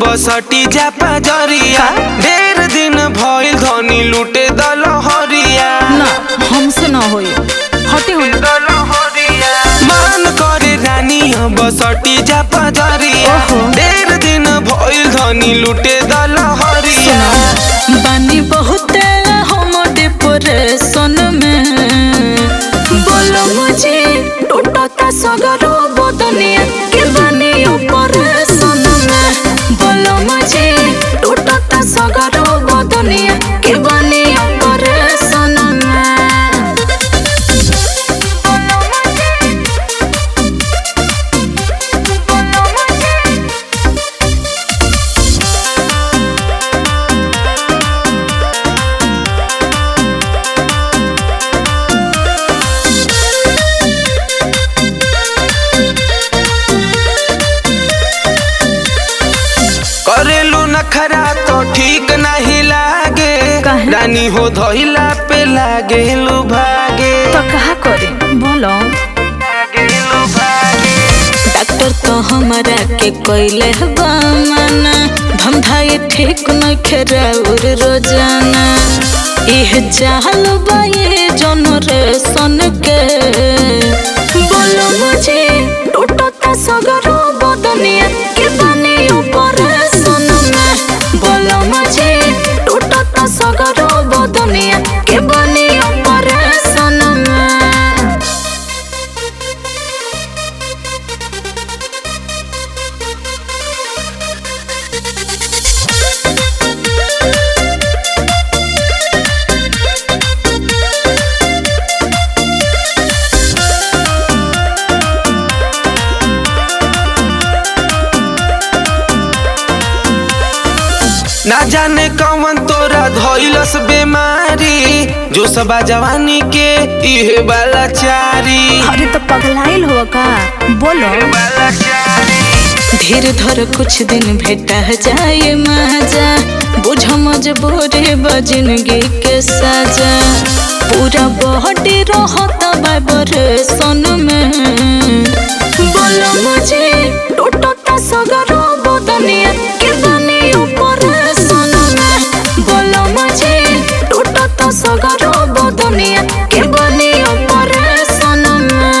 बसटी जा पजरिया ढेर दिन भइल धनी लूटे दलहरिया ना हमसे ना होई हटे हो मान करे रानी बसटी जा पजरिया ढेर दिन भइल धनी लूटे दलहरिया बानी बहुत हम डिप्रेशन में बोलो मुझे टूटता सगरो बदनिया के बानी ऑपरेशन में बोलो मुझे टूटता सगरो बदनिया के बानी ऑपरेशन में करेलू नखरा तो ठीक नहीं लागे रानी हो धइला पे लागे लू भागे तो कहा करे बोलो डॉक्टर तो हमारा के कोइले बामना धंधा ये ठीक न खेराउर रोजाना इह चाहल बाये जनरेशन के बोलो मुझे टूटता सगरो बदनिया के बानी ऑपरेशन में बोलो मुझे टूटता सगरो बदनिया के बानी ऑपरेशन में ना जाने कौन तोरा धइलस बीमारी जो सबा जवानी के इहे वाला चारी अरे तो पगलाइल हो का बोलो धीर धर कुछ दिन भेटा जाए मजा बुझ मजबूरी जिंदगी के सजा पूरा बॉडी रहता वाइब्रेशन में बोलो मुझे टूटता सगरो बदनिया के बानी ऑपरेशन में बोलो मुझे टूटता सगरो बदनिया के बानी ऑपरेशन में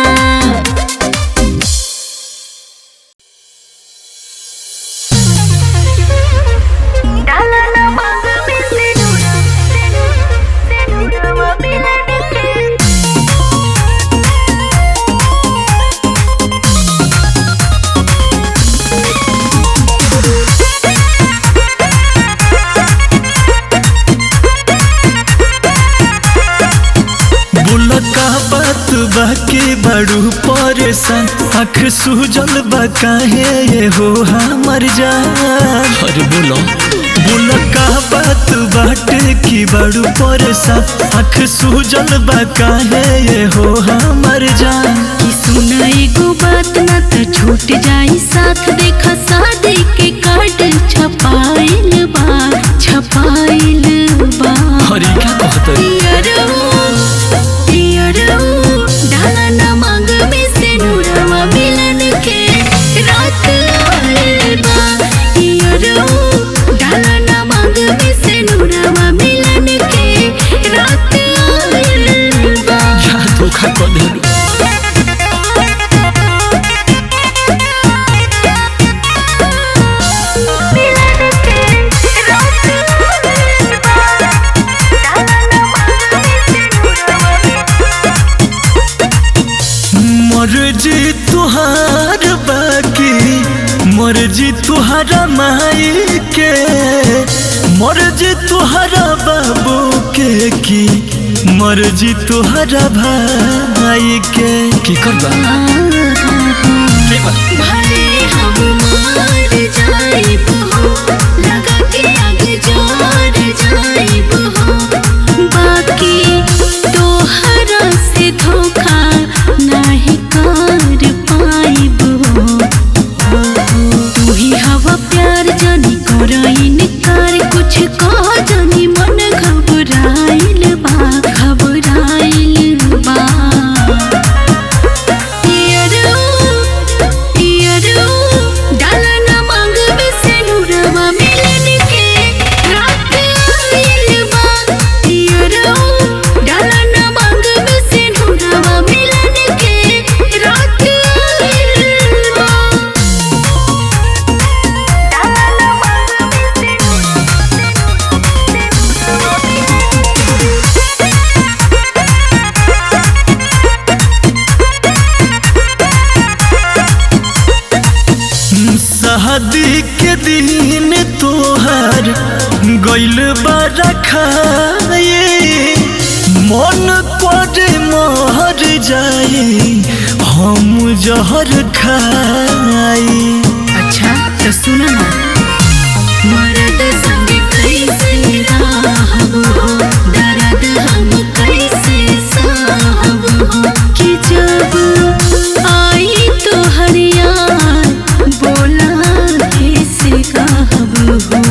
बाकी बड़ू परेशान आँख सूजल बा काहे ये हो हमर जान अरे बोलो का बात बाटे की बड़ू परेशान आँख सूजल बा काहे ये हो हमर जान कि सुनाई गो बात ना तो छूट जाई साथ देखा शादी के कार्ड छपाइल बा अरे क्या कहते डाला ना मांग में से नूरवा मिलन के रात आइल बा डाला ना मांग में से नूरवा मिलन के रात आइल बा क्या धोखा कर देलू मर्जी तुहार बाकी मर्जी तुहारा माई के मर्जी तुहारा बाबू के की मर्जी तुहारा भाई के करबा भले हम मर जाइब हो लगा के आगे जोर जाइब हो बाकी तोहरा से धोखा खुशी के दिन तोहर गइल बड़ा खाए मन करे मर जाए हम जहर खाए। अच्छा तो सुनो ना, मर्द संग कैसे रहब हो, दर्द हम कैसे सहब हो, कि जब आई तोहर याद बोला कैसे कहब हो।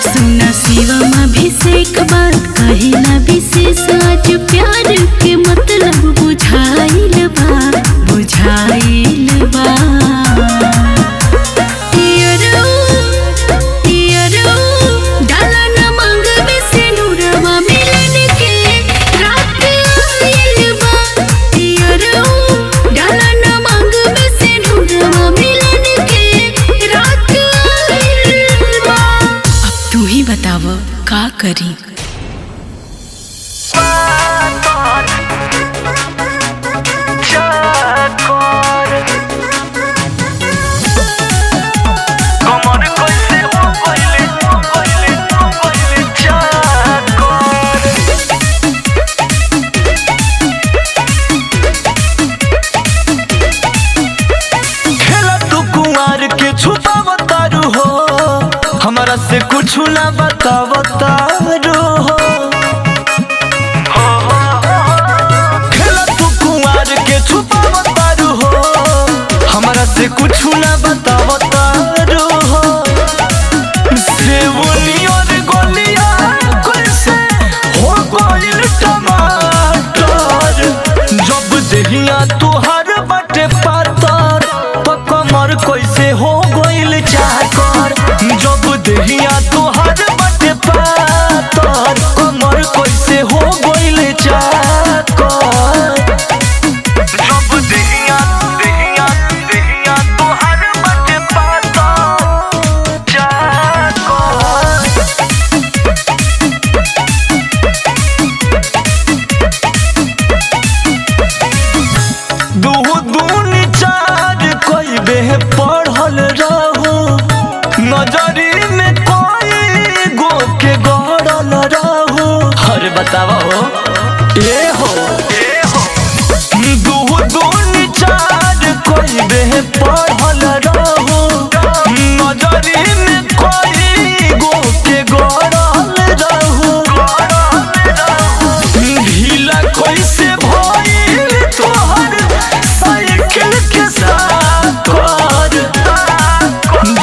सुना शिवम अभिषेक बात कहिला विशेष, आज प्यार के मतलब बुझाइल बा का करी। हमरा से कुछ ना बतावतारो हो, खेला तू कुंवार के छुपावतारो हो, हमरा से कुछ ना बतावतारो हो। सेवनी और गोलिया कैसे हो गइल टमाटर, जब देहिया तुहार बाटे पातर कमर कैसे हो गइल चाकर, जब देहिया तुहार बाटे पातर कमर कैसे हो गइल चाकर, जब देहिया तुहार बाटे पातर चाकर। दून चार कोई बे पढ़ल रहो, नजरी में कोई गो के गड़ल रहो। अरे बतावा हो ये हो दून चार कोई बे पढ़ल रहो, नजरी में कोई गो के गड़ल रहो। ढीला कैसे भइल तोहर साइकिल के साथ कर,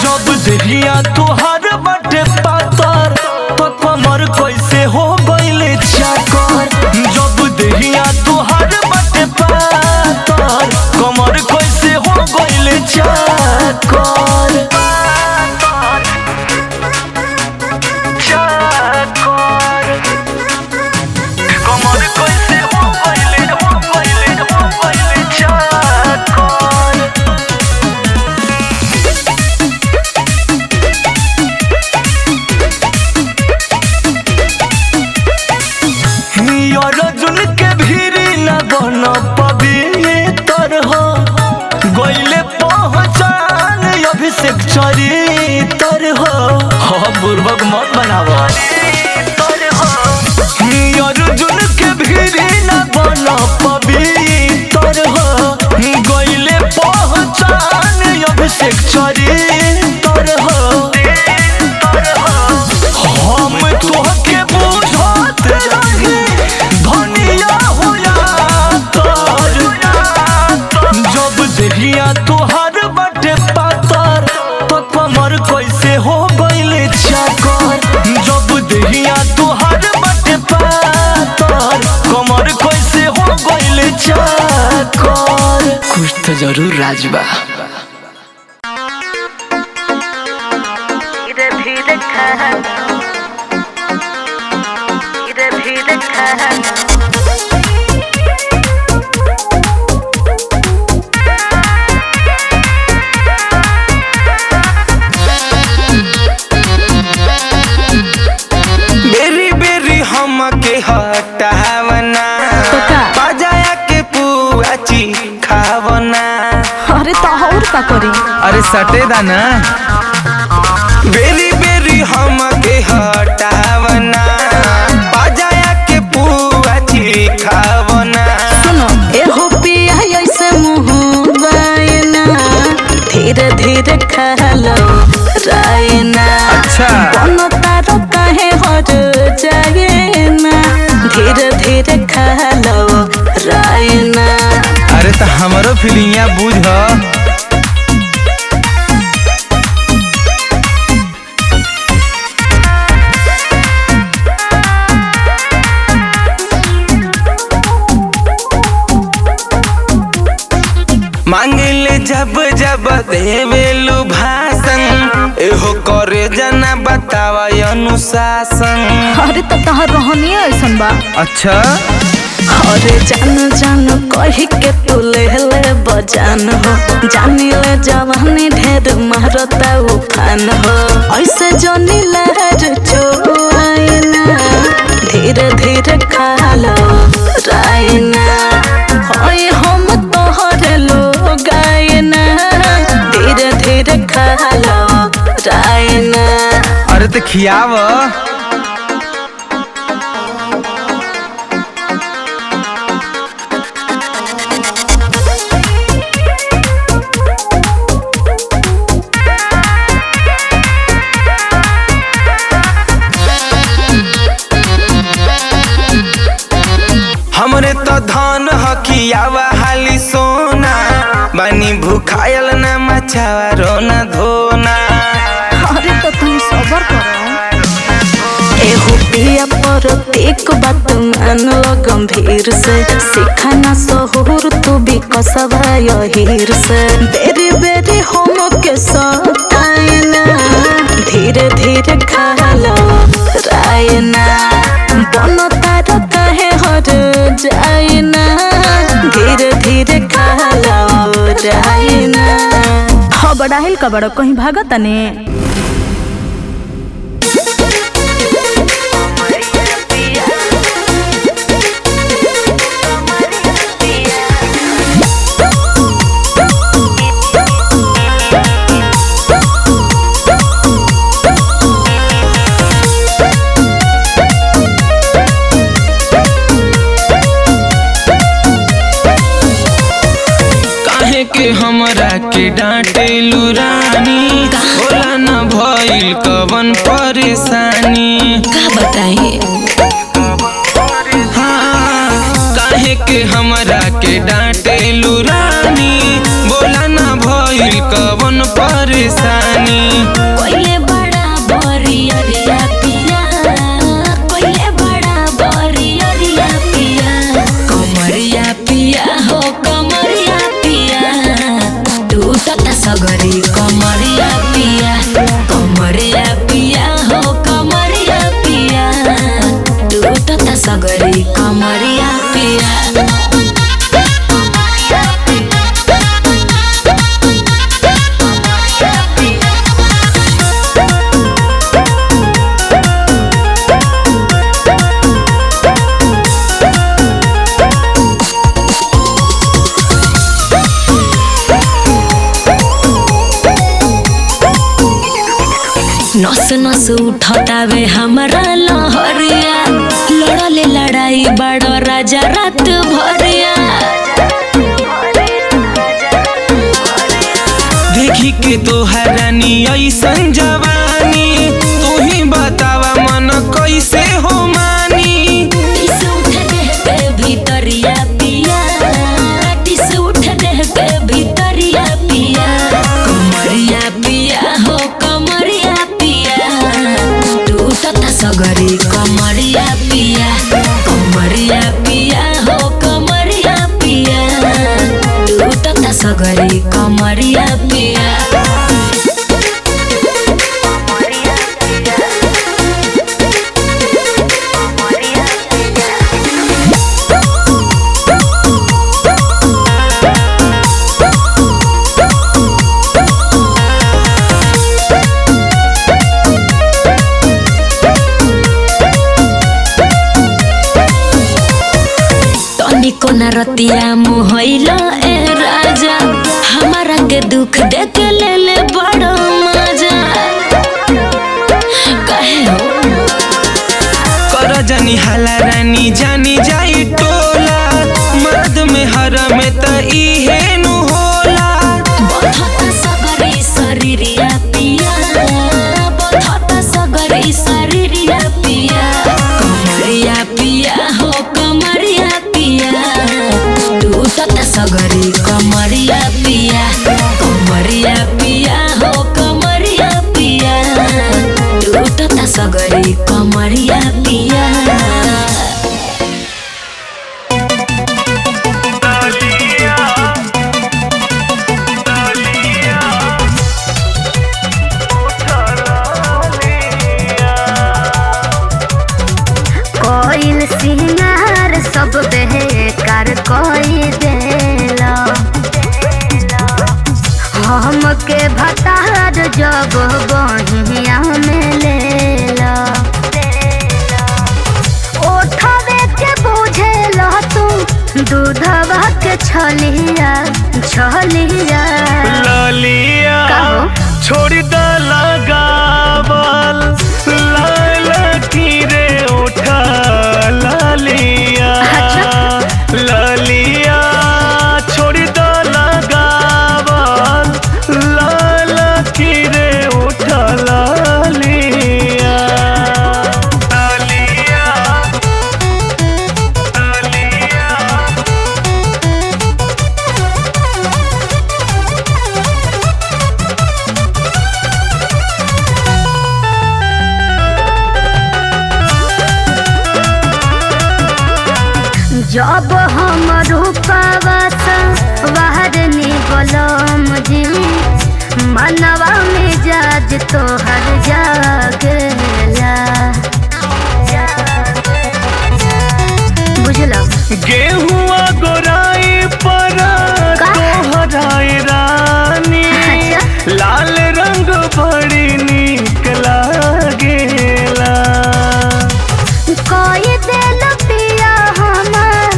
जब देहिया तुहार बाटे पातर कमर कैसे हो गइल चाकर, जब देहिया तुहार बाटे पातर कमर कैसे हो गइल चाकर। कमर कैसे हो गइल चाकर। अर्जुन के भीरी न बन पवित्र हो, गइले पहचान अभिषेक चरित्र हो, बुर्बक मत बनावा। अर्जुन के भीरी न बन पवित्र हो, गइले पहचान अभिषेक चरित्र हो। हम तोहके बुझत रही धनिया होया तर, जब देहिया तुहार बाटे पातर कमर कैसे हो गइल चाकर, जब देहिया तुहार बाटे पातर कमर कैसे हो गइल चाकर। कुछ तो जरूर राजबा। बेरी बेरी हमके हटावना, बजाया के पुआची खावना। अरे तो और का करी। अरे सटे दाना बेरी बेरी हमके हटावना बजाया के पुआ चिखावना। सुनो एहो पिया ऐसे मुँह बायना धीरे धीरे खा लो रायना। अच्छा बनो तारो काहे हर जाएना धीरे धीरे खा लो रायना। अरे तो हमरो फीलिंगिया बुझ। मांगले जब जब देवेलु भाषण एहो करे जना बतावा अनुशासन। अरे तो तहार रहनी ऐसन बा। अच्छा अरे जान जान कही के तू ले बजान हो जानी ले जवानी ढेर मारता उफान हो ऐसे जनी लहर चोआइना धीरे धीरे खा लो रायना। होय हम तोहरे लोग आइना धीरे धीरे खा लो रायना। अरे तो खियाव। हमरे तो धन हकियावा हाली सोना बनी भूखायल न मचावा रोना धोना। अरे तो तुम सबर करो। एहो पिया प्रत्येक बात मान लो गंभीर से सिखाना सहूर तू भी कसबा यहीर से बेरी बेरी हम के सताइना धीरे धीरे खा लो रायना। बनो तारो काहे हर जाइना धीरे धीरे खा लो रायना। हाँ बड़ा हिल का बड़ा कहीं भागत ने। के हमरा के डांटेलू रानी बोला न भइल कवन परेशानी। का बताइए हाँ काहे के हमरा के डांटेलू रानी बोला न भइल कवन परेशानी। कोइले बड़ा बरियरिया पिया कोइले बड़ा बरियरिया पिया कमरिया पिया हो कमरिया पिया टूटता सगरी कमरिया पिया कमरिया पिया हो कमरिया पिया टूटता सगरी कमरिया पिया। नस नस उठतावे हमारा लहरिया लड़ले लड़ाई बड़ो राजा रात भरिया। देखी के तोहरानी ऐसन जवानी तू ही बतावा मन कैसे हो मानी। टिस उठ देह पे भीतरिया पिया टिस उठ देह पे भीतरिया पिया कमरिया पिया हो कमरिया पिया टूटता सगरी कमरिया पिया कमरिया पिया हो कमरिया पिया टूटता सगरी कमरिया पिया। को न रतिया मुहैला ए राजा हमारा के दुख देख ले ले बड़ा मजा। जनी हाला रानी जानी जाई टोला, मर्द में हर में त इहे नु होला। बधत सगरी शरीरिया पिया, बधत सगरी शरीरिया पिया, कमरिया पिया हो कमरिया पिया, टूटत सगरी कमरिया पिया, कमरिया पिया हो कमरिया पिया, टूटत सगरी कमरिया पिया। कोइल सिंगार सब बेकार कोई देला, हमके भतार जब बहिया में लेला, ओठवे के बुझेला तू दूधवा के छलिया छलिया। लालिया छोड़ द लगावल लाल की रे उठा लालिया, लालिया छोड़ द लगावल लाल की रे उठा लालिया, लालिया लालिया। जब हम रूपवा बाहर निकलम जी, मनवा मिजाज तोहर जागेला, बुझलो। गेहुआ गोराई पर तोहराई रानी, लाल रंग बड़ी नीक लागेला, कोई दिल पिया हमर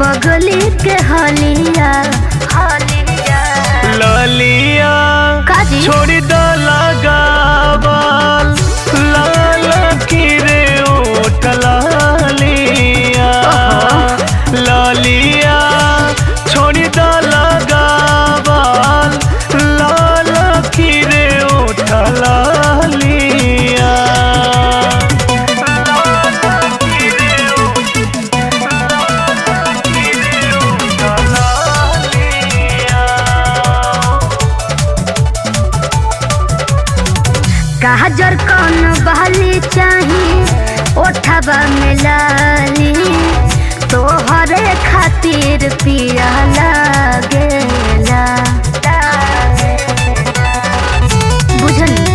पगली के हलिया हलिया। लालिया छोड़ द लगावल लाल की रे ओठ लालिया, लालिया छोड़ द लगावल लाल की रे ओठ लालिया, काजर कौन बहली चाही ओठवा में लाली, तोहरे खातिर पिया लागेला, बुझली।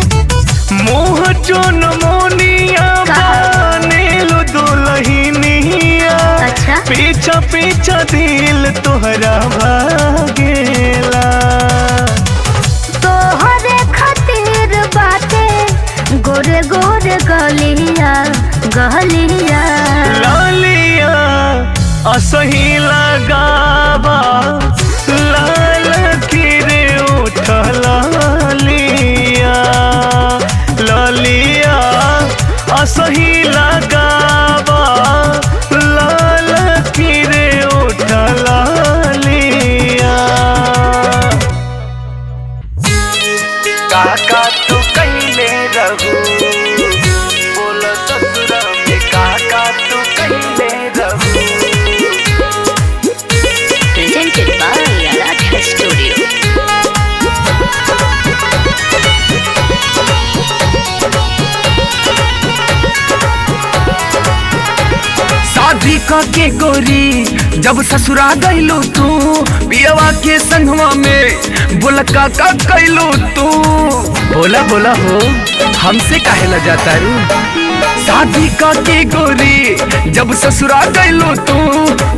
मोह चोन मोनिया बनेलो दुल्हनिया, अच्छा पीछा पीछा दिल तोहरा भागेला, तोहरे खातिर बाटे गोरे गोरे गलिया गलिया। लालिया असही लगावा लाल की रे उठ लालिया, लालिया असही लगावा लाल की रे उठ लालिया। काका तू कहिले रहू, बोल ससुरा में काका तू कहिले रहू। Presented by Aradha Studio. शादी के गोरी जब ससुरा गइलू तू, पियवा के संगवा में बोला काका कैलू तू। बोला बोला हो हमसे काहे ला जाता रू। शादी के गोरी जब ससुरा गइलू तू,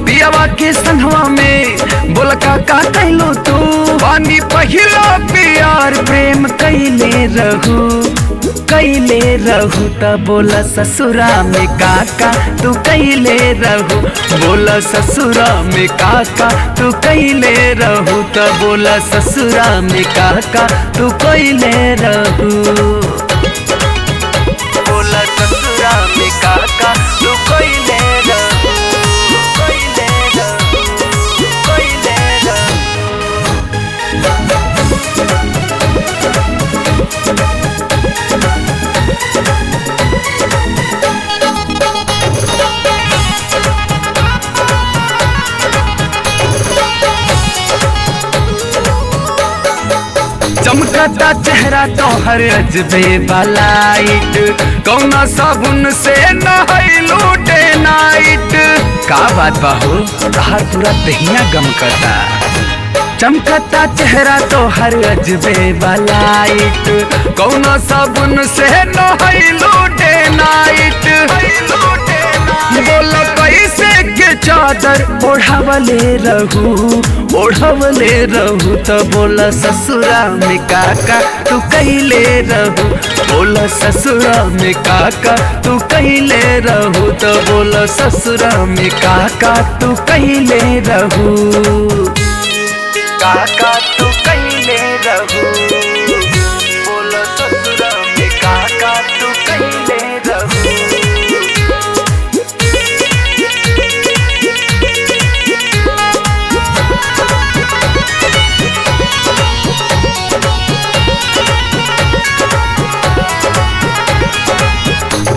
पियवा के संगवा में बोला काका कैलू तू। पानी पहिला प्यार प्रेम कैले रहू त बोला ससुरा में काका तू कैले रहू। बोला ससुरा में काका तू कैले रहू त बोला ससुरा में काका तू कैले रहू। बोला ससुरा में काका तू कैले चमकता चेहरा तोहर अजबे बलाइट, कौना साबुन से नहैलू डे नाइट। का बात बाहू तोहर पूरा दहिया गमकता। चमकता चेहरा तोहर अजबे बलाइट, कौना साबुन से नहैलू डे नाइट। बोलो कैसे के चादर ओढ़ावले रहू तो बोला ससुरा में काका तू कहिले रहू। बोला ससुरा में काका तू कहिले रहू तो बोला ससुरा में काका तू कहिले रहू। काका तू कहिले रहू, बोला ससुरा में काका तू कहिले रहू।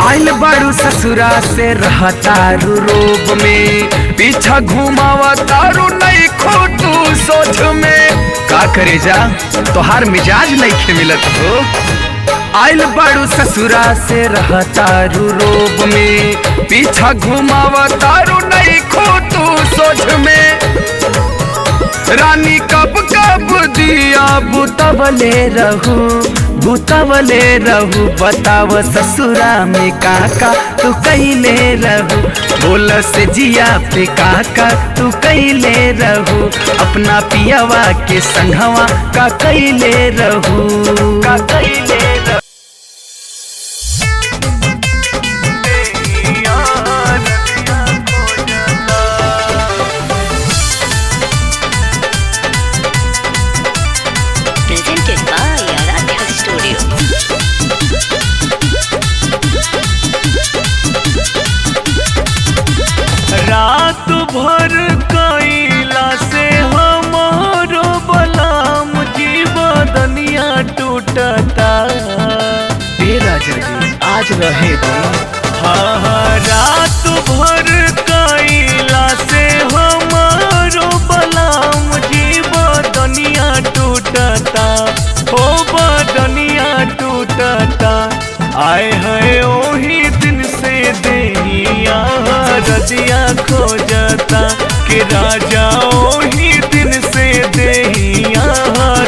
आइल बारू ससुरा से रहा तारू रोब में, पीछा घुमावा तारू नहीं खोटू सोच में। का करे जा तोहार मिजाज नहीं खे मिलत हो। आइल बारू ससुरा से रहा तारू रोब में, पीछा घुमावा तारू नहीं खोटू सोच में। रानी कब कब दिया बुतवले रहू बताव ससुरा में काका तू कहिले रहू। बोल से जिया पे काका तू कहिले रहू, अपना पियावा के संघवा का कहिले रहू। का कहिले रहू। Presented by Aradhya Studio. रात भर कैला से हमारो बलाम जी बदनिया टूटता। तेरा जगी आज रहे दो। हाँ रात भर कैला से हमारो बलाम जी बदनिया टूटता। हो बदनिया टूटता। आए है ओही दिन से देहिया रजिया खोजता कि राजा ओही दिन से देहिया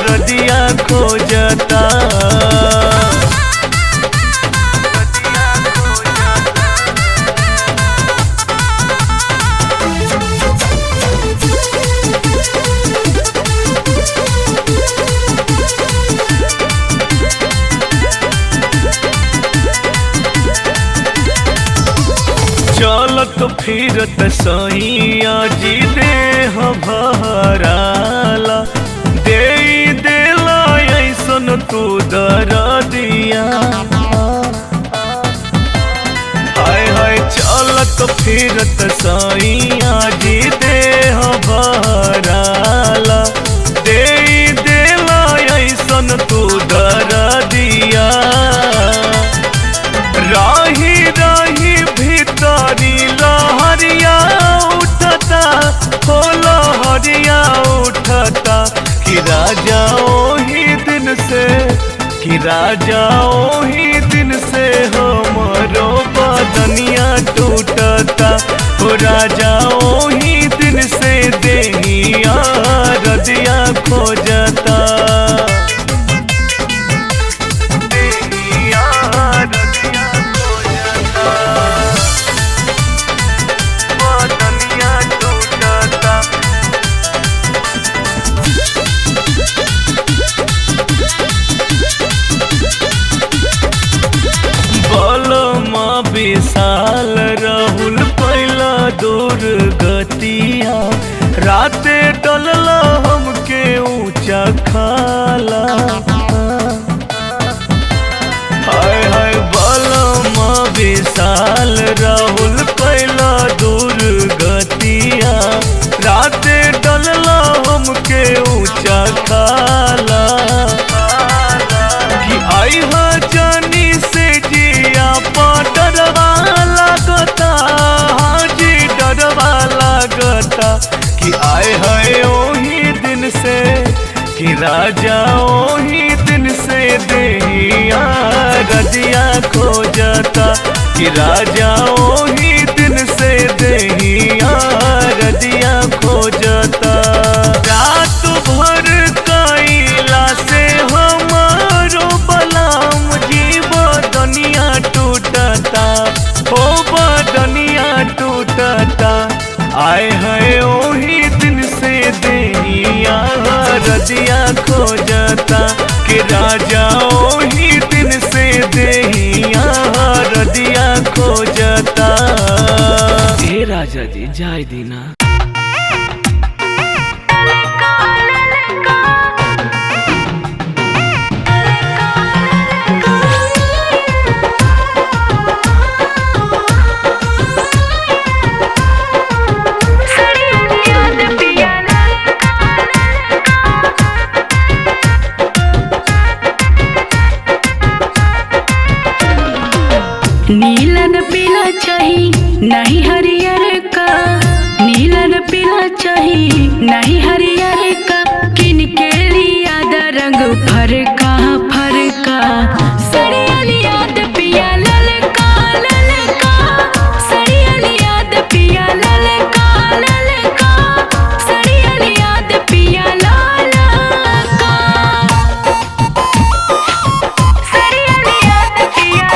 रजिया खोजता। चलत फिरत सैया जी देह भराला, दे देला ऐसन तू दरदिया। हाय हाय चलत फिरत सैया जी देह भराला, दे देला ऐसन तू दरदिया। राही राही भीतरी लहरिया उठता, हो लहरिया उठता कि राजा ओही दिन से हमरो बदनिया टूटता। हो राजा ओही दिन से देहिया रजिया खोजता। विशाल राहुल पहला दूर गतिया, राते डलला हमके ऊंचा खाला। हाय हाय बलमा विशाल राहुल पहला दूर गतिया, राते डलला हमके ऊंचा खाला। कि आई हा जानी से जिया डरवा लगता। हाँ जी डरवा लगता कि आए है ओही दिन से कि राजा ओही दिन देहिया रजिया खोजता कि राजा ओही दिन से देहिया रजिया खोजता। रात भर कैला से हमारो बलाम जीव दुनिया टूटता, हो बदनिया टूटता। आए है ओही दिन से देहिया रजिया खोजता कि राजा ओही दिन से देहिया रजिया खोजता। हे राजा जी जाय दीना। नीलन पीला चाही नहीं हरियर का, नीलन पीला चाही नहीं हरियर का, किनके लिया रंग फरका फरका। सड़ियल याद पिया ललका ललका, सड़ियल याद पिया ललका ललका, सड़ियल याद पिया ललका, सड़ियल याद पिया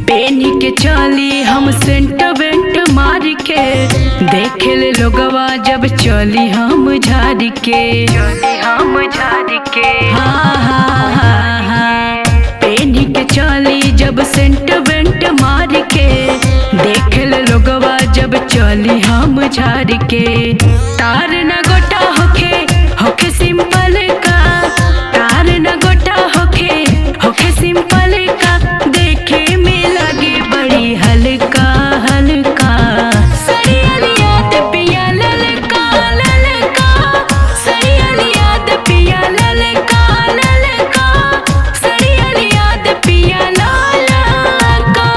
पेनी के चली हम सेंट वेंट मार के, देखे ले लोगवा जब चली हम झाड़ के, हम झाड़ के। हाँ हाँ हाँ हाँ, पेनी के चली जब सेंट वेंट मार के, देखे ले लोगवा जब चली हम झाड़ के। तार न गोटा होखे होखे सिंपल का, तार न गोटा होखे होखे सिंपल का, देखे में लगे बड़ी हल्का हल्का। सड़ियल याद पिया ललका ललका, सड़ियल याद पिया ललका ललका, सड़ियल याद पिया ललका,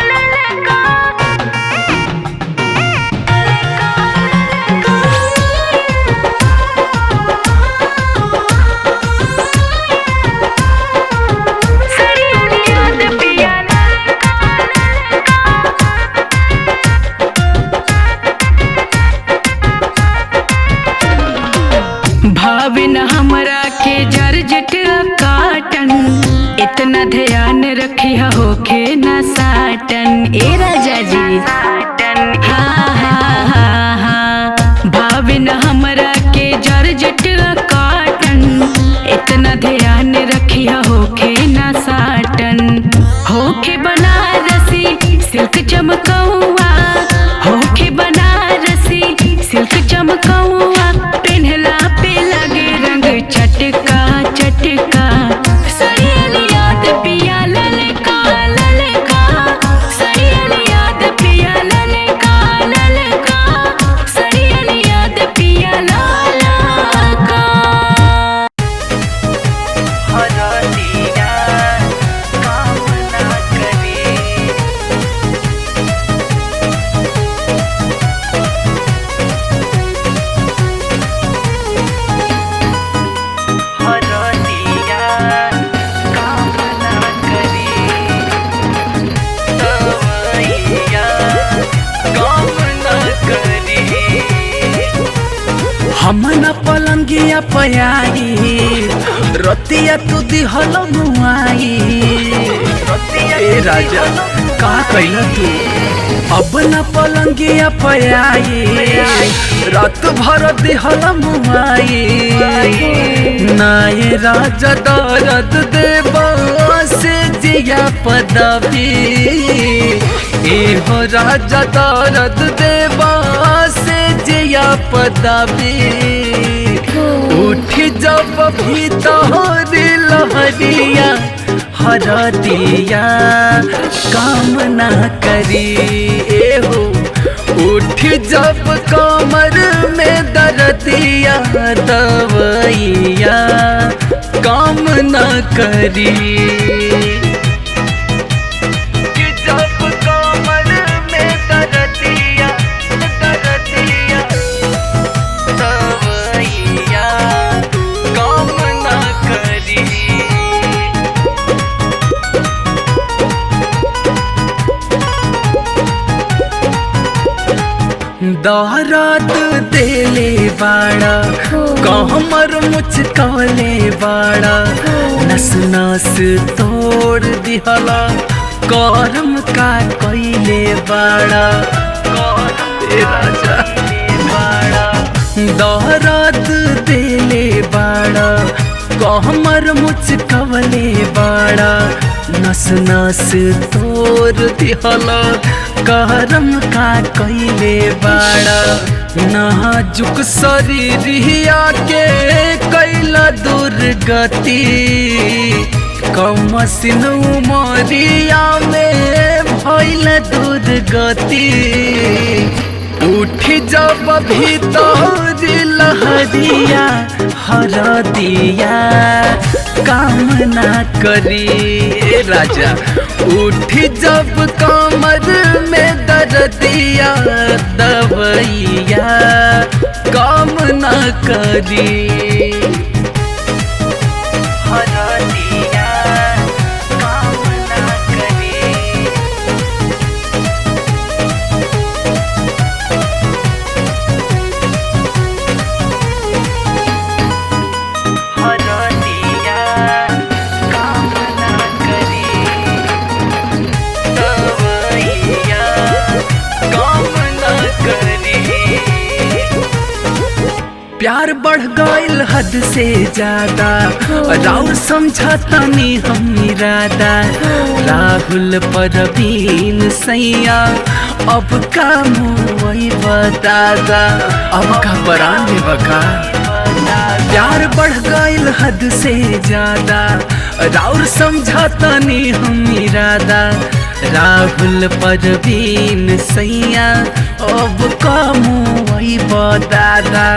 ललका सड़ियल याद पिया ललका भाविन हमरा के जरजट काटन, इतना ध्यान रखी होखे न साटन। ए राजा जी हाँ हाँ हाँ हाँ, भाविन हमरा के जरजट काटन, इतना ध्यान रखी होखे न साटन। होखे बनारसी सिल्क चमकौआ, होखे बनारसी सिल्क चमकौआ, पेन्हला पे लगे रंग चटका चटका। सड़ियल याद पिया ललका ललका, सड़ियल याद पिया ललका ललका, सड़ियल याद पिया ललका। हरदिया कामना करे हरदिया कामना करे तवैया कामना करे। हम न पलंगिया पयाई रतिया तू दिहल मुआई। ए राजा का कैला तू, अब न पलंगिया पयाई रात भर दिहल मुआई। नाये राजा दर्द देव से जिया पदवी, ए हो राजा दर्द देव से जिया पदवी। उठ जब भीतर लहरिया हरदिया काम ना करी, ए हो उठ जब कमर में दर्दिया दवैया काम न करी। जब कमर में दर्दिया दवैया काम न करी। दौरात देले बाड़ा कहमर मुचकले बाड़ा नस नस तोड़ दिहला करम का कइले बाड़ा ए राजा दौरात देले बाड़ा कहमर मुचकले बाड़ा नस नस तोड़ दिहला करम का कइले बाड़ा। नाजुक शरीरिया के कैला दुर्गति कमसिन उमरिया में भइल दुर्गति। उठ जब भीतर लहरिया हरदिया काम ना करी। राजा उठ जब कमर में दर्दिया दवैया काम ना करी। हरदिया काम ना करी। प्यार बढ़ गइल हद से ज्यादा राउर समझता नहीं हम इरादा। राहुल परवीन सैया अब का मुई बतादा अब का परान में बका। प्यार बढ़ गइल हद से ज्यादा राउर समझता नहीं हम इरादा। राहुल परवीन सैया अब का मुई बतादा।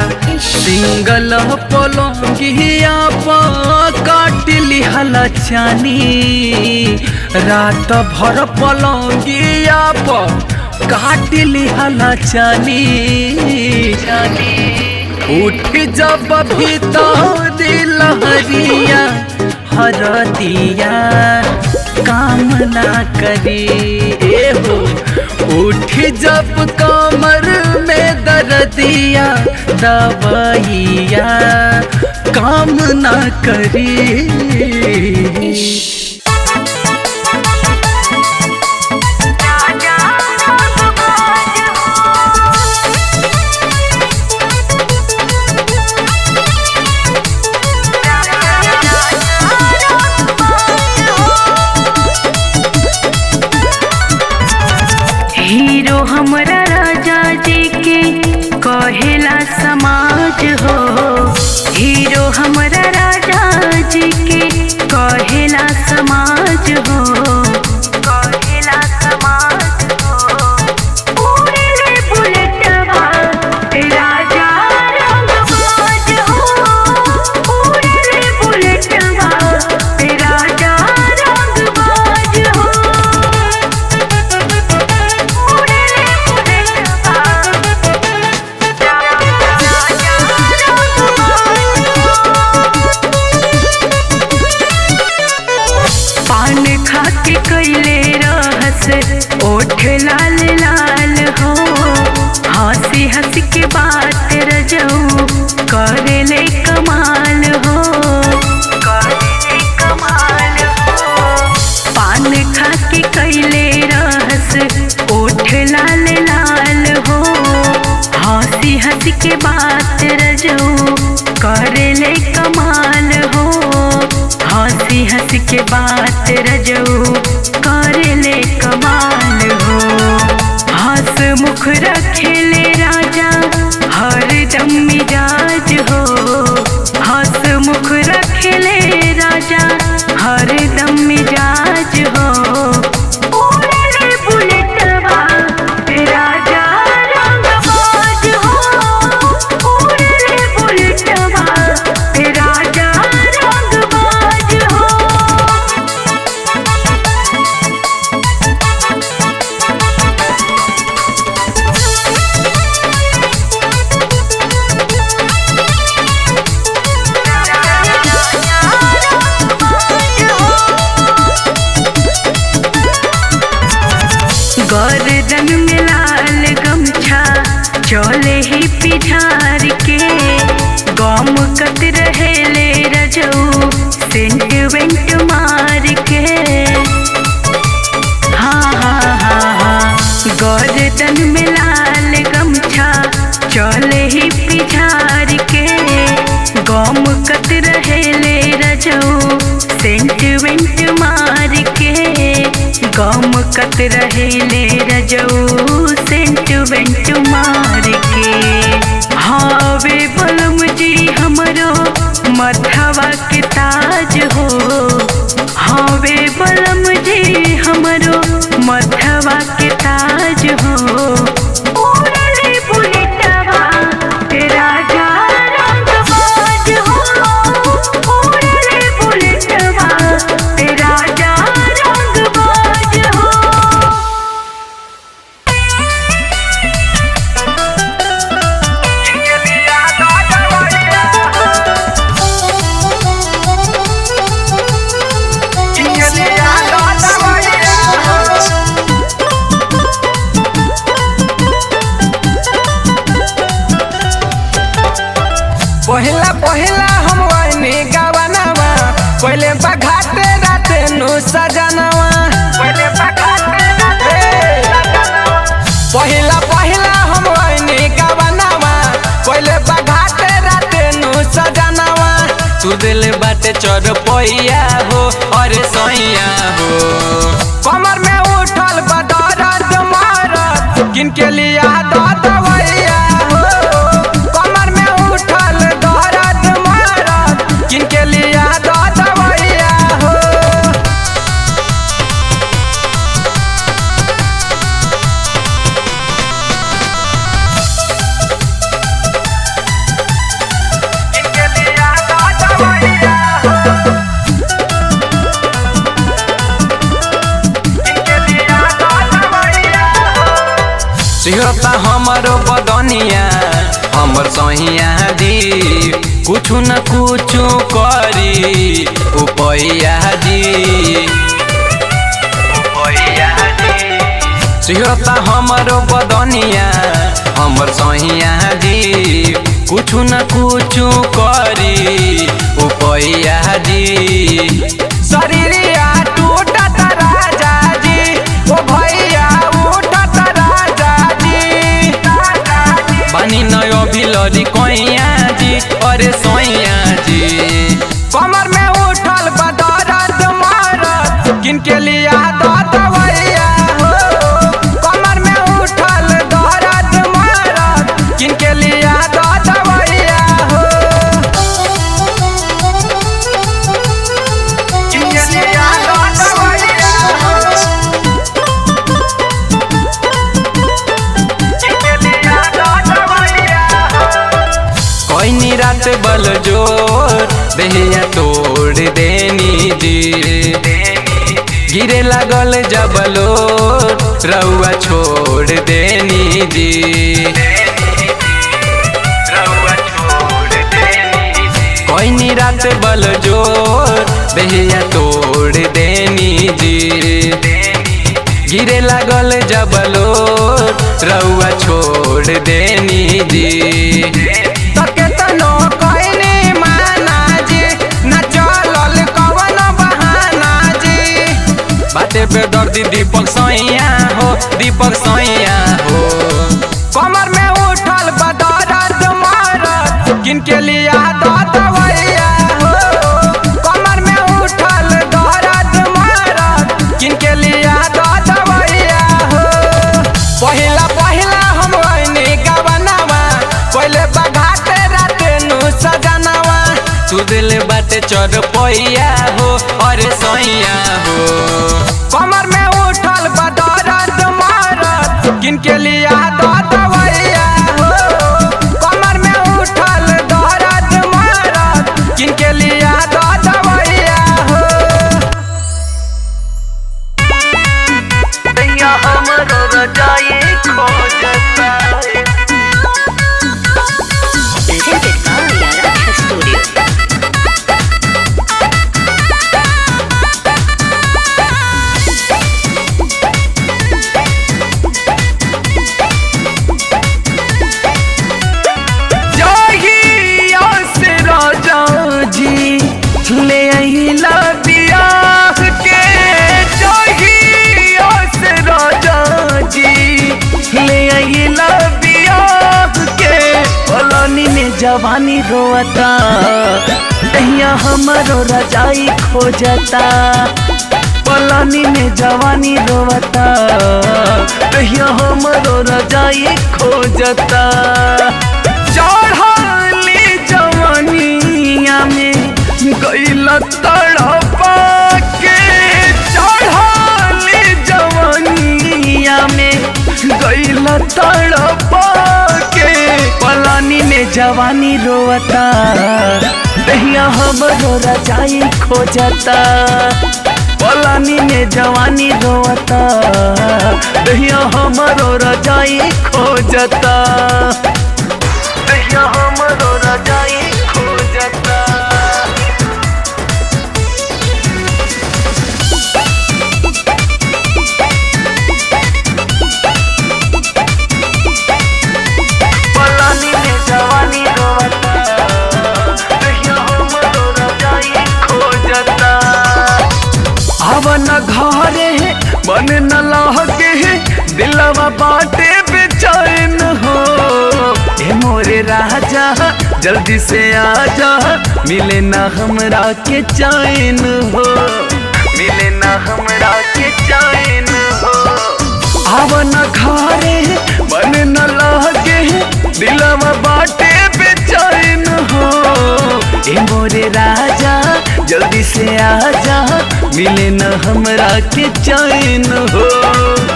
सिंगल पलंगिया काट लिहला चानी रात भर पलंगिया काट लिहला चानी। उठ जब भीतर लहरिया हरदिया काम ना करी। हो उठ जब कमर में दर्दिया दवैया काम ना करी। हीरो हमरा राजा जी के कहेला समाज हो। हीरो हमरा राजा जी के कहेला समाज हो। कहेला समाज हो। उड़ेले बुलेटवा राजा रंगबाज हो। उड़ेले बुलेटवा राजा रंगबाज हो। पान खा के कैले रहस ओठ लाल लाल हो। हंसी हंसी के बात रजऊ करेले कमाल हो। करेले कमाल हो। पान खा के कैले रहस ओठ लाल लाल हो। हंसी हंसी के बात रजऊ करेले कमाल हो। हंसी हंसी के बात रजऊ करेले कमाल हो। हंस मुख रखेले राजा हरदम मिजाज हो। हंस मुख रखेले राजा हरदम मिजाज हो। उड़ेले बुलेटवा राजा गर्दन में लाल गमछा चले ही पिठार के गम कत रहे ले रजऊ सेंट वेंट मार के हाँ हाँ हाँ हाँ गर्दन में लाल गमछा चले ही पिठार के गम कत रहे ले रजऊ सेंट वेंट मार के गम कत रहे ले रजऊ सेंट वेंट मार के हावे बलम जी हमरो मथवा के ताज हो हावे बलम जी हमरो मथवा के ताज हो उड़ले बुलेटवा राजा रंगबाज हो उड़ले बुलेटवा राजा रंगबाज हो पहिला पहिला हम वही गवनवा पहले बघाते राते नु सजनवा पहिला पहिला हम वही गवनवा पहले बघाते राते नु सजनवा तू दिल बाटे चढ़ पैया हो और सैया हो कमर में उठल बदरद मारत किनके लिया दवैया हो कमर में उठल दर्द मारत किनके लिया दवैया हो किनके लिया दवैया हो किनके लिया दवैया हो सिहता हमरो बदनिया हमर सहिया जी कुछु न कुछु करी उपैया जी सिहता हमरो बदनिया हमर सहिया जी कुछु न कुछु करी उपैया जी शरीरिया टूटत राजा जी ओ भैया उठत राजा जी बानी नयो भिलरी कोइया जी अरे सोइया जी कमर में उठल बदरद मारत किनके लिया दवैया हो कमर में उठल दर्द मारत किनके लिया दवैया हो किनके लिया दवैया हो किनके लिया दवैया हो कोई रात बल जोर देहिया तोड़ देनी जी गिरे लागल जबलो रउआ छोड़ देनी जी कोई रात बल जोर देहिया तोड़ देनी जी गिरे लागल जबलो रउआ छोड़ देनी जी तके तनो कहनी माना जी न चलल कवन बहाना जी बाते पे दर्दी दीपक सैया हो दीपक सैया हो कमर में उठल बदरद मारत किनके लिया दवैया हो कमर में उठल दर्द मारत किनके लिया दवैया हो पहिला पहिला हम वही गवनवा पहले बघाते राते नु सजनवा तू दिल बाटे चढ़ पैया हो और सैया हो कमर में उठल बदरद मारत किनके लिया दवैया हो कमर में उठल दर्द मारत किनके लिया दवैया हो हमरो रजाई खोजता जवानी रोता, दहिया हमरो रजाई खोजता। पलानी में जवानी रोता, दहिया हमरो रजाई खोजता। चढ़ाली जवानिया में गइला तड़पा के, चढ़ाली जवानिया में गइला तड़पा के। पलानी में जवानी रोता, दहिया हमरो रजाई खोजता। पलानी में जवानी रोता, दहिया हमरो रजाई खोजता। दहिया हमरो रजाई खोजता। पलानी में जवानी रोता, दहिया हमरो रजाई खोजता। आवन घरे मन न लहके, दिलवा बाटे बेचैन हो। ए मोरे राजा जल्दी से आजा, मिले ना हमरा के चैन हो, मिले ना हमरा के चैन हो। आवन घरे मन न लहके, दिलवा बाटे बेचैन हो। ए मोरे राजा जल्दी से आजा, मिले न हमरा के चैन हो।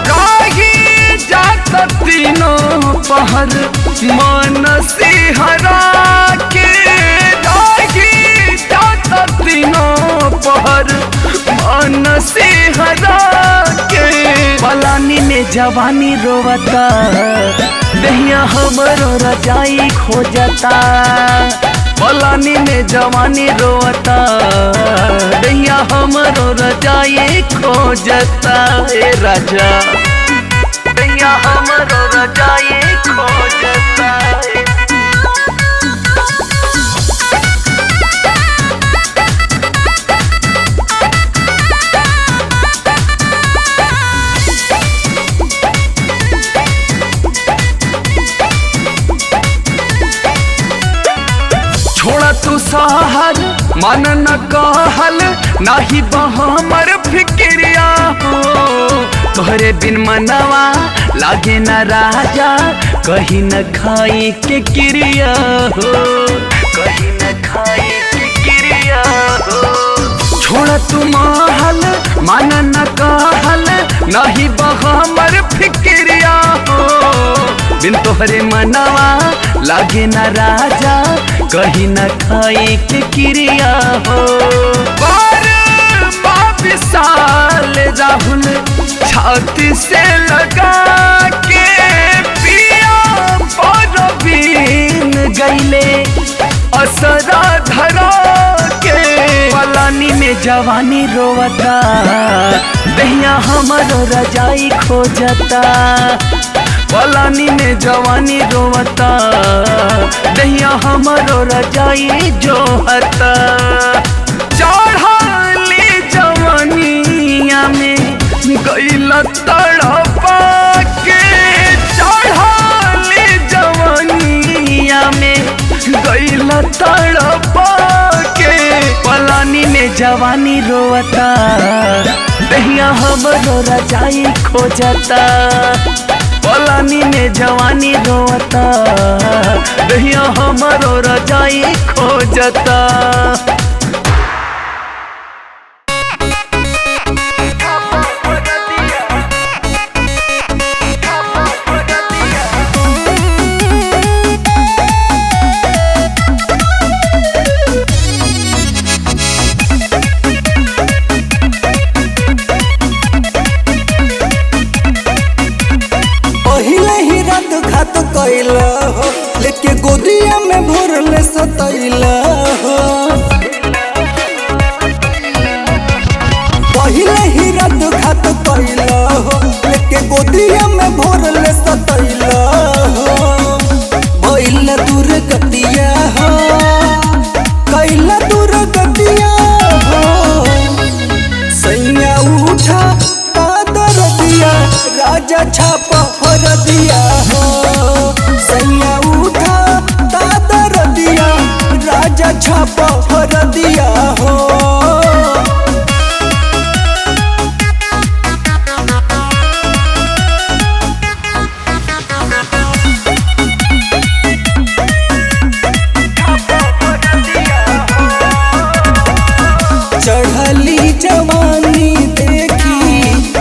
राही जाता तीनों पहर मन सिहरा के, राही जाता तीनों पहर मन सिहरा के। पलानी में जवानी रोता, दहिया हमरो रजाई खोजता। पलानी में जवानी रोता, दहिया हमरो रजाई खोजता। ए राजा दहिया हमरो रजाई खोजता। छोड़ा तू सहर मन न कहल, नाही हमर फिक्रिया हो। तोहरे बिन मनवा लागे न राजा, कहीं न खाई के क्रिया हो, कहीं न खाई के क्रिया हो। छोड़ा तू महल मन न कहल, नाही हमर फिक्रिया हो। बिन तोहरे मनवा लागे न राजा, कहीं न खाई के क्रिया हो। विशाल राहुल छाती से लगा के, पिया परवीन गईले असरा धरा के। पलानी में जवानी रोता, दहिया हमरो रजाई खोजता। पलानी में जवानी रोता, दहिया हमरो रजाई जोहता। चढ़ाली जवानिया में गइला तड़पा के, चढ़ाली जवानिया में गइला तड़पा के। पलानी में जवानी रोता, दहिया हमरो रजाई खोजता। पलानी में जवानी रोता, दहिया हमरो रजाई खोजता। कैला हो, लेके गोदिया में भरले सतैला हो। पहिले ही रात घात कैला हो, लेके गोदिया में भरले सतैला हो। भइल दूर गतिया हो, कैला दूर गतिया हो। सैया उठा कादर दिया, राजा छापा फर दिया हो। सैया उठा दादर दिया, छापा भर दिया हो। चढ़ली जवानी देखी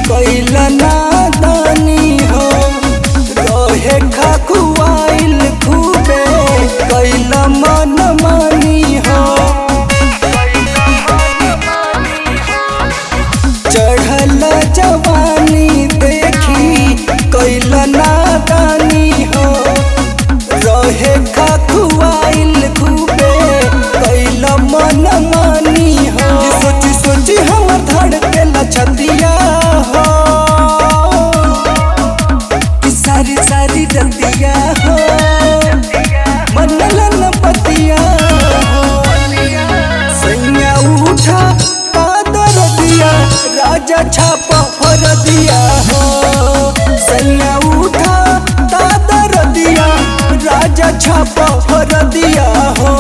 कैला नादानी हो, रहे खखुआइल खूबे कैला मन मानी हो। चढ़ल जवानी देखी कैला नादानी हो, रहे खखुआइल खूबे कैला मन मानी हो। सोची सोची हमर धड़के लछतिया हो, कि सारी सारी रतिया हो, मनलन पतिया हो। सैया उठा कादर दिया, राजा छापा भर दिया हो। सैया उठा कादर दिया, राजा छापा भर दिया हो।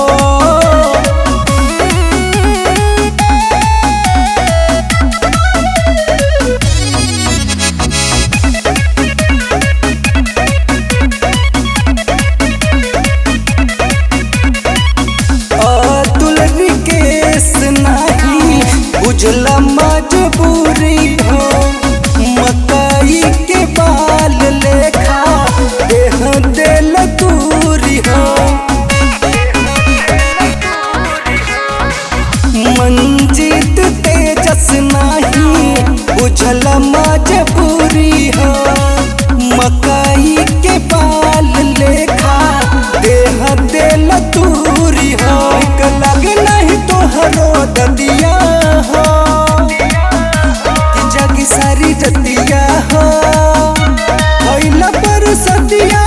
बुझला मजबूरी हो, मकई के बाल लेखा देह दिल दूरी हो। मंजीत तेजस नहीं बुझला मजबूरी हो, मकई के बाल लेखा देह दिल दूरी हो। लग नहीं तोहरो ददिया हो, कि जग सारी जतिया हो, भइला पर सतिया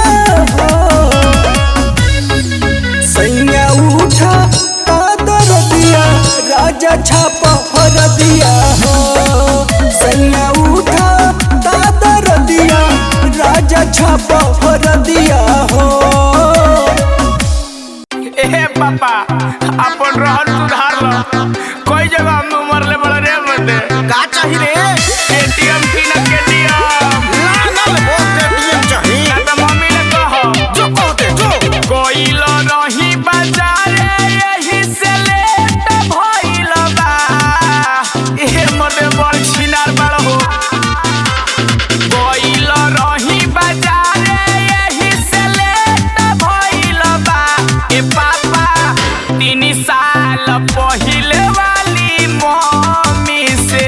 हो। सैया उठा कादर दिया, राजा छापा भर दिया हो। सैया उठा कादर दिया, राजा छापा भर दिया हो। ए पापा अपन रहन सुधार लो, कोई जगह हम मरले बड़ा रे बंदे का चाही रे? एटीएम की ना केटीएम लागल वो केटीएम चाही। ना तो मम्मी ने कहो जो कहते जो कोई लो रही बाजारे यही से लेट भइल बा। ए मर्दे बड़ छिनार बड़ हो, कोई लो रही बाजारे यही से लेट भइल बा। ए पापा 3 साल पहिले वाली मम्मी से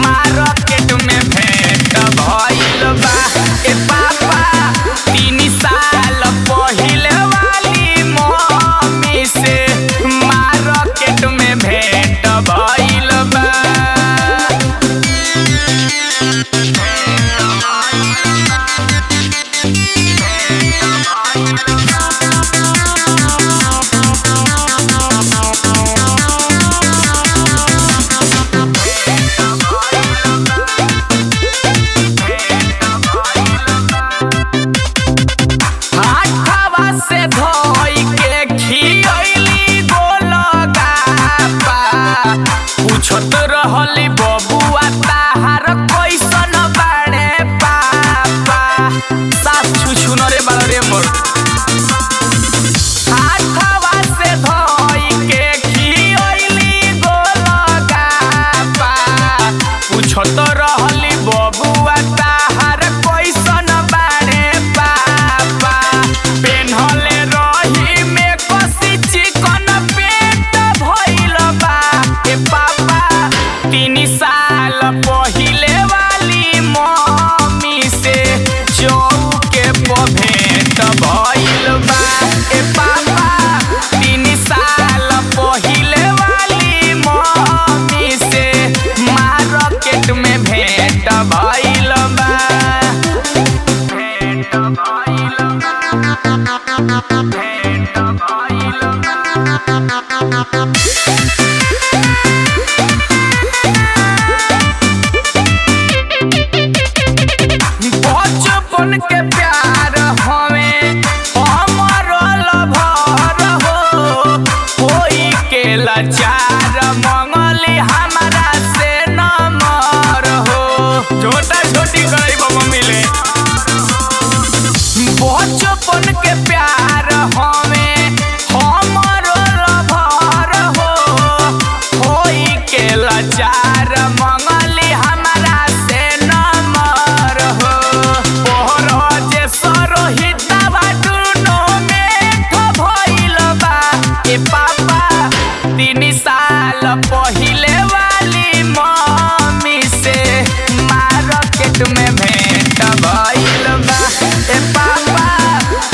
मार्केट में भेंट भइल बा। ए पापा 3 साल पहिले वाली मम्मी से मार्केट में भेंट भइल बा। हाथवा से धोई के खियैली गोलगप्पा, पूछत रहली बबुआ ताहार कैसन बाड़े पापा। सास छुछु न रे बाड़ रे मोर। हाथवा से धोई के खियैली गोलगप्पा, पूछत रहली बबुआ ताहार कैसन बाड़े पापा। पेन्हले रही में कसी चिकन पेट भइल बा। ए पापा 3 साल पहिले वाली मम्मी से चौके पर भेंट भइल बा। ए पापा 3 साल पहिले वाली मम्मी से मार्केट में भेंट भइल बा। भेंट भइल बा, भेंट भइल बा। बचपन के प्यार हमें हमर लभर हो, होई हमें हमरो लभर हो होई के लाचार मंगली हमारा से नंबर हो पोहर जे सरोहितवा दुनो में भइल बा ए पापा 3 साल पहिले वाली मम्मी से मार्केट में भेंट भइल बा ए पापा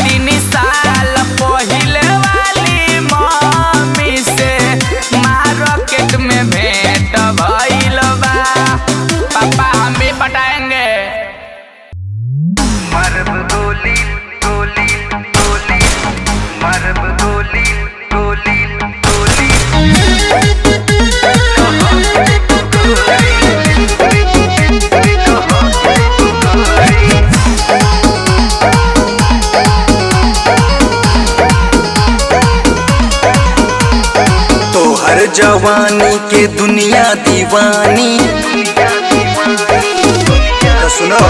3 साल पहिले वाली मम्मी से मार्केट में भेंट भइल बा पापा हम भी पटाएंगे मरब गोली गोली गोली मरब गोली गोली गोली तोहर जवानी के दुनिया दीवानी तो सुनो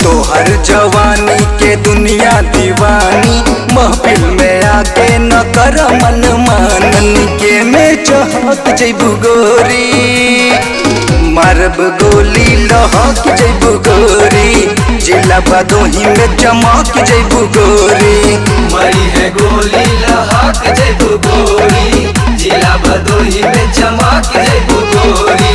तोहर जवानी के दुनिया दीवानी महफिल में आके न कर मन मानन के में चहक जइबू गोरी मारब गोली लहक जइबू गोरी जिला बदोही में चमक जइबू गोरी मरी है गोली लहक जइबू गोरी जिला भदोही में चमक जइबू गोरी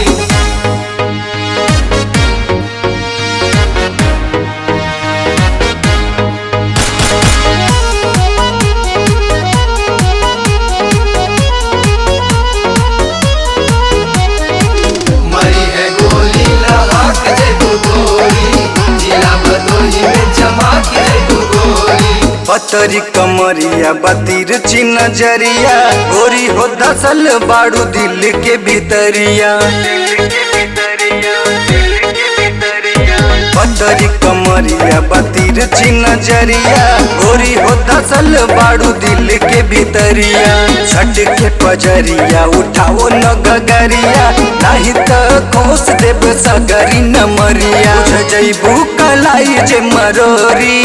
मरी है गोली लहक जइबू गोरी जिला भदोही में चमक जइबू गोरी पतरी कमरिया बतीर नजरिया गोरी हो दसल बाड़ू दिल के भीतरिया पतरी कमरिया बतीर नजरिया गोरी हो दसल बाड़ू दिल के भीतरिया छट के पजरिया उठाओ न गगरिया नहीं तो खोस देव सगरी न मरिया जइबू कलाई जे मरोरी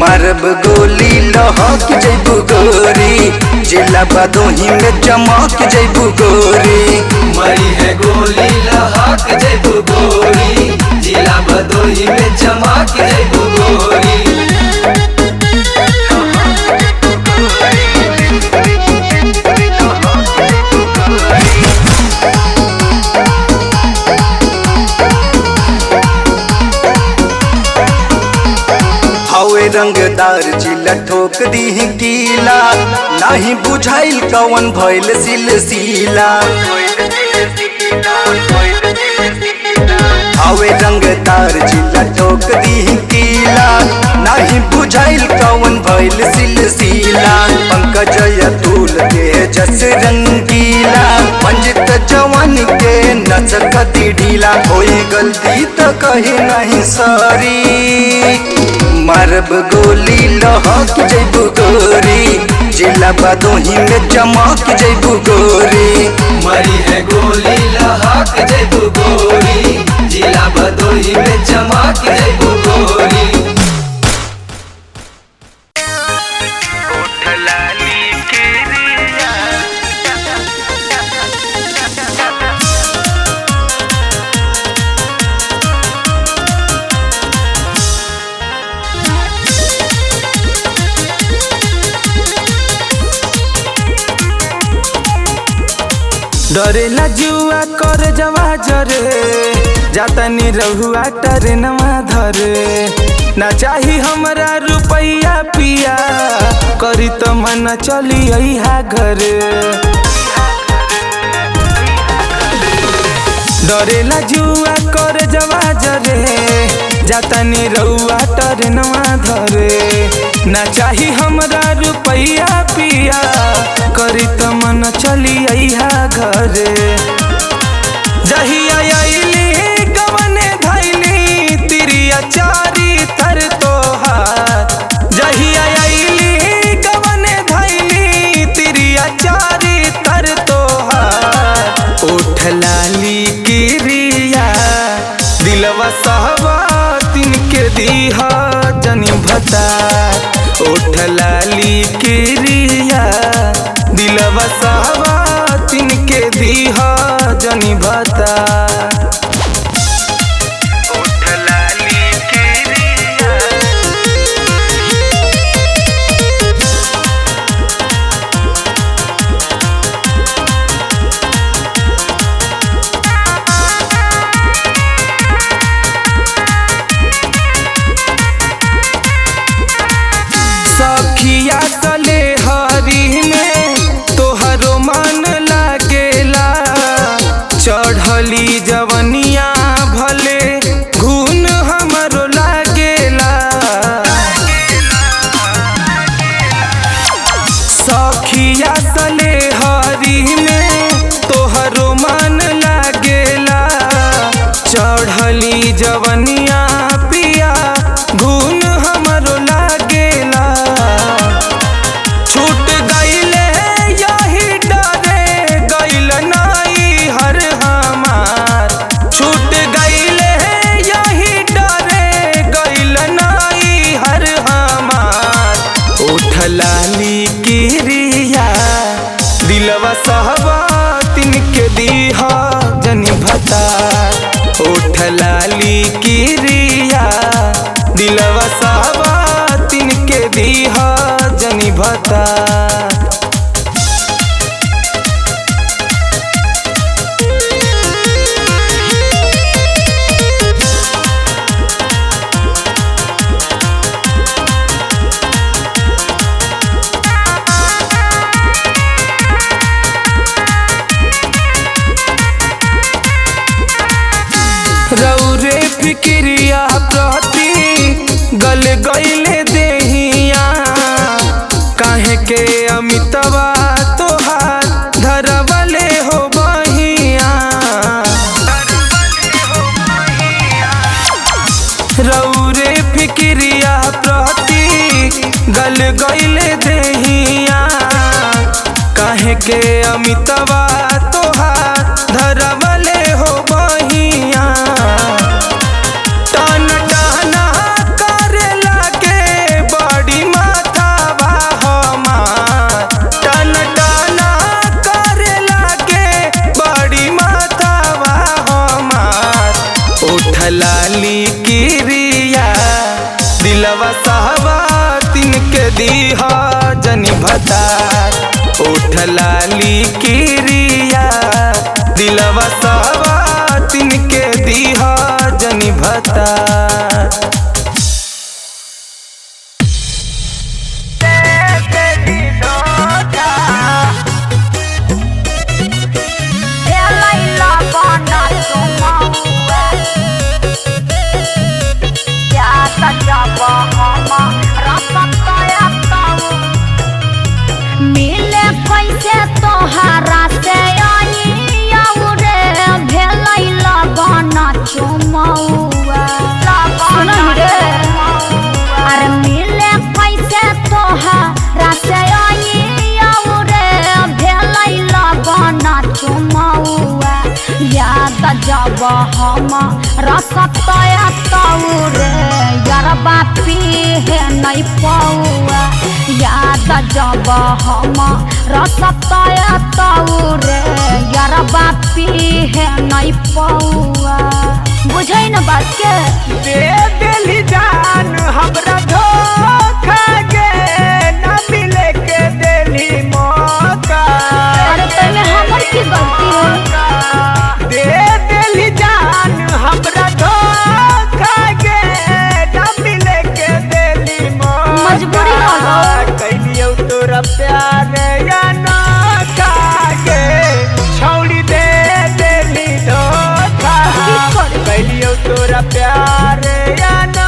मारब गोली लहक जइबू गोरी जिला बदोही में चमक जइबू गोरी मरी है गोली लहक जइबू गोरी जिला भदोही में चमक जइबू गोरी हवे रंगदार जिला ठोक दी कीला नहीं बुझाइल कवन भइल सिलसिला हवे रंगदार जिला ठोक दी कीला नहीं बुझाइल कवन भइल सिलसिला पंकज अतुल के जस रंगीला मंजित जवान के नचक ढीला होई गलती तो कही नहीं सॉरी मारब गोली लहक जइबू गोरी जिला बदोही में चमक जइबू गोरी मरी है गोली लहक जइबू गोरी जिला भदोही में चमक जइबू गोरी डरेला जुआ कर जवा जरे जातनी रहुआ टरेनवा धरे ना चाही हमरा रुपैया पिया करी तो मन चली अइहा घरे डरेला जुआ कर जवा जरे जातनी रहुआ टरेनवा धरे ना चाही हमरा रुपैया पिया करी तो मन चली अइहा घरे जहिया अइली कवने धैली तिरिया चारी तर तोहार जहिया अइली कवने धैली तिरिया चारी तर तोहार उठ लाली गिरिया दिलवा सहवा तिनके दीहा जनी भता ओठ लाली किरिया दिलवा सवातिन के दीहा जनी भता ओठ लाली किरिया सखिया तले हरी में तोहरो मन लागेला चढ़ली जवनिया भले घून हमरो लागेला सखिया तले हरी में तोहरो मन लागेला चढ़ली जवनिया पिया घून हमरो लागेला छूट गईले यही डरे गईल नाई हर हमार छूट गईले यही डरे गईल नाई हर हमार ओठ लाली किरिया दिलवा सहबातिन के दीहा जनी भता ओठ लाली किरिया दिलवा सहबातिन के दीहा जनी भता रौरे फिक्रिया प्रति गल गईले देहिया काहे के अमितवा तोहार धरवले हो बहिया रौरे फिक्रिया प्रति गल गईले देहिया काहे के अमितवा तोहार धरवले हो बहिया टन टना करे लागे बड़ी माथावा हमार टन टना करे लागे बड़ी माथावा हमार ओठ लाली किरिया दिलवा सहबातिन के दीहा जनी भता ओठ लाली किरिया दिलवा सहबातिन के दीहा जनी भता मिले कैसे तोहरा से रे भेलै लगन चुमौआ अरे मिले कैसे तोहरा से रे भेलै लगन चुमौआ याद जब हम रसतया तौरे यरबा पीहे नहीं पौआ याद जब हम रसतया तौरे यरबा पीहे नहीं पौआ बुझै न बात के दे दिली जान हमरा धोखा गे ना मिले के दिली मौका अरे तने हमर की गलती है दे दिली जान हमरा धोखा गे ना मिले के दिली मौका मजबूरी हो गो कैलियो तोरा प्यार या ना खागे छौड़ी दे दिली धोखा कैलियो तोरा प्यार या ना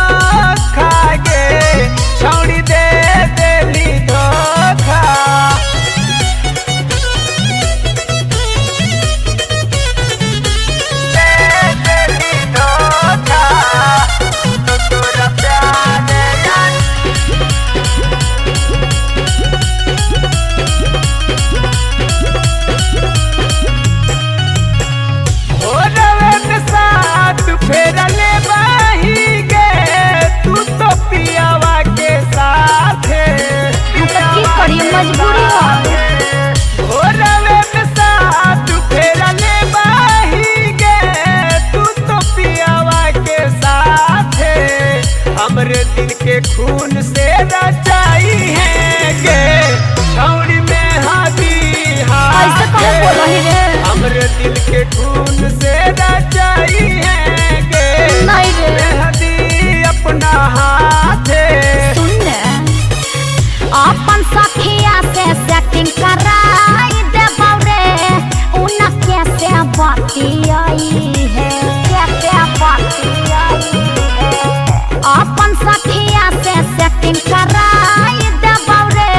हमरे दिल के खून से रचाई है गे छौड़ी में हादी ऐसे कहे बोला ही रे हमरे दिल के खून से रचाई है गे नहीं रे मेहदी अपना हाथे सुन अपन सखिया से सेटिंग कराई दे बौरे उन कैसे बतियाई है कैसे बतियाई है अपन सखिया से सेटिंग कराई दे बौरे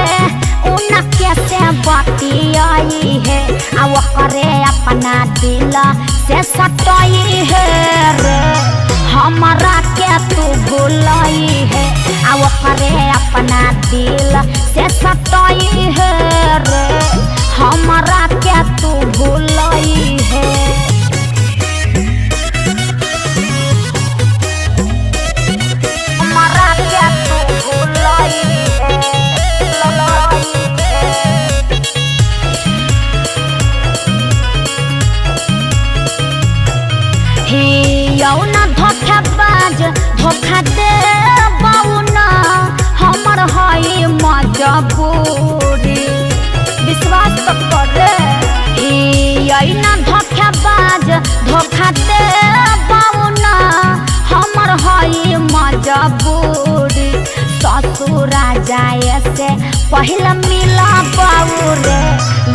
उन कैसे बतियाई है आ वो करे अपना दिल से सटाई है रे हमारा के तू भुलाई है आ वो करे अपना दिल से सटाई है रे हमारा के तू भुलाई है हमारा के तू भुलाई है हे यौना धोखेबाज धोखा दे बौना हमर हई मजबूरी विश्वास तो करे हे यौना धोखेबाज धोखा दे बौना हमर हई मजबूरी ससुरा जाए से पहले मिला बाबूरे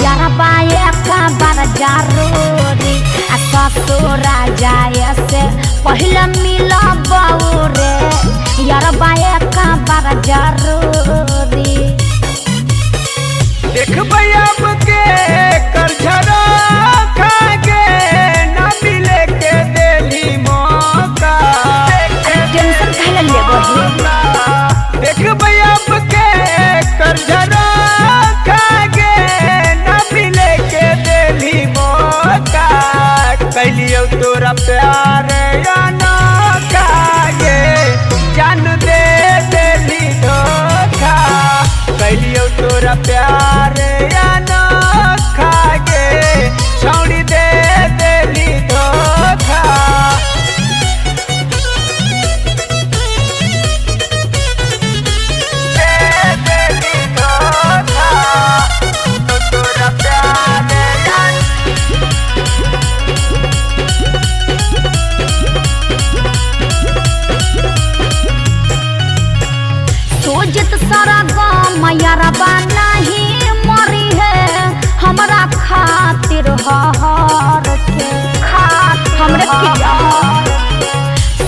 यार बाए का बार जरूरी आ ससुरा जाए से पहले मिला बाबूरे यार बाए का बार जरूरी देख अब के कर झरा खागे ना मिले के देली मौका टेंशन काहे ले बही देख अब के कर झरा खागे ना मिले के देली मौका कैलियो तोरा प्यार या ना खागे जान दे देली धोखा कैलियो तोरा प्यार या ना खागे छौड़ी दे देली धोखा दे देली धोखा तोरा प्यार या सोजत सारा गाँव यारबा नहीं मरी है हमरा खातिर हार के हमरे पिया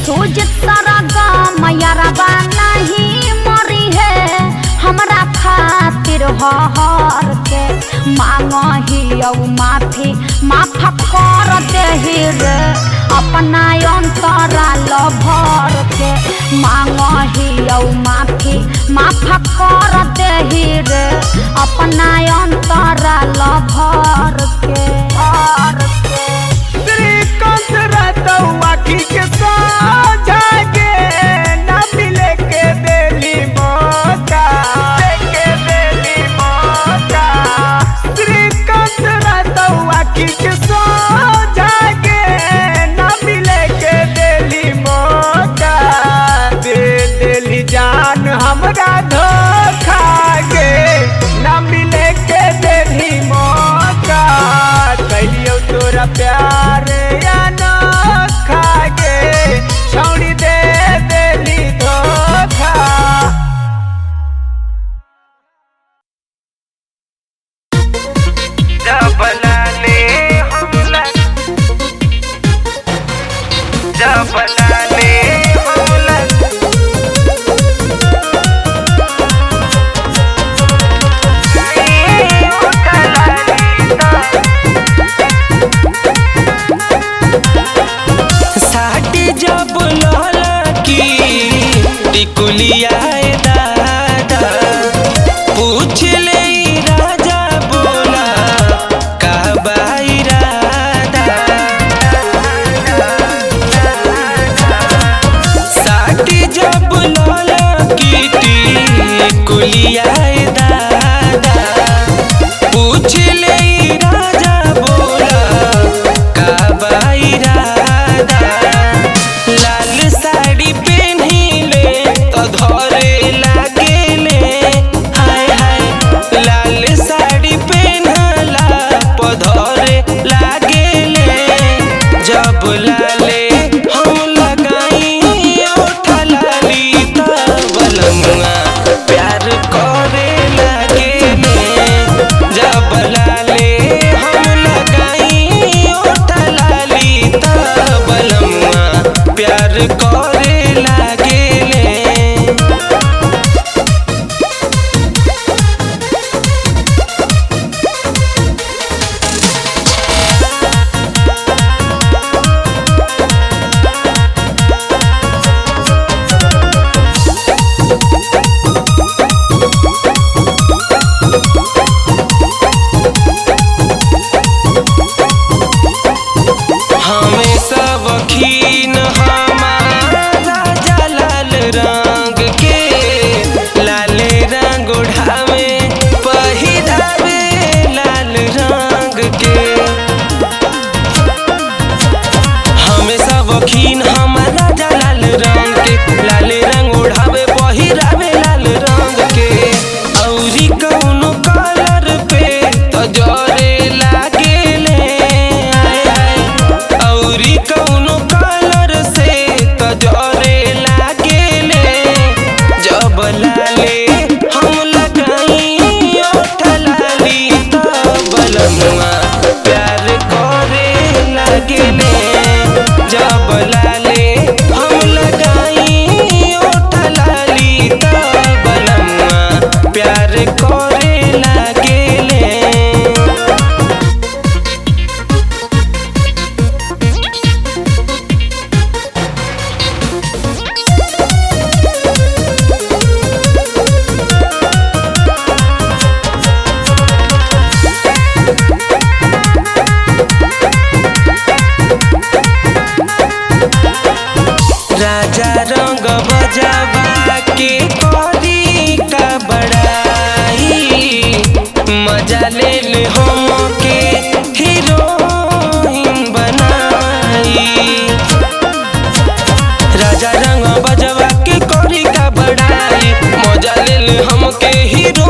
सोजत सारा गाँव यारबा नहीं मरी है हमरा खातिर हार के मांगही औ माफी माफ कर देही रे अपना अंतरा लभर के मांगही औ माफी माफ कर देही रे अपना अंतरा लभर के श्रीकांत रहता आखी के साझा के ना मिले के देली मौका के देली मौका श्रीकांत रहता आखी के साझा के ना मिले के देली मौका दे देली जान हमरा धोखा गे ना मिले के देली मौका कैलियो तोरा प्यार या ना खागे छौड़ी दे देली धोखा जबलाने हमला जबलाने हमला साटी जब लहला की टिकुलिया दादा पूछ ले राजा बोला का बाइरादा साटी जब लहला की टिकुलिया दादा पूछ ले राजा बोला का बाइरादा लाल साड़ी पहनी ले हमके हीरो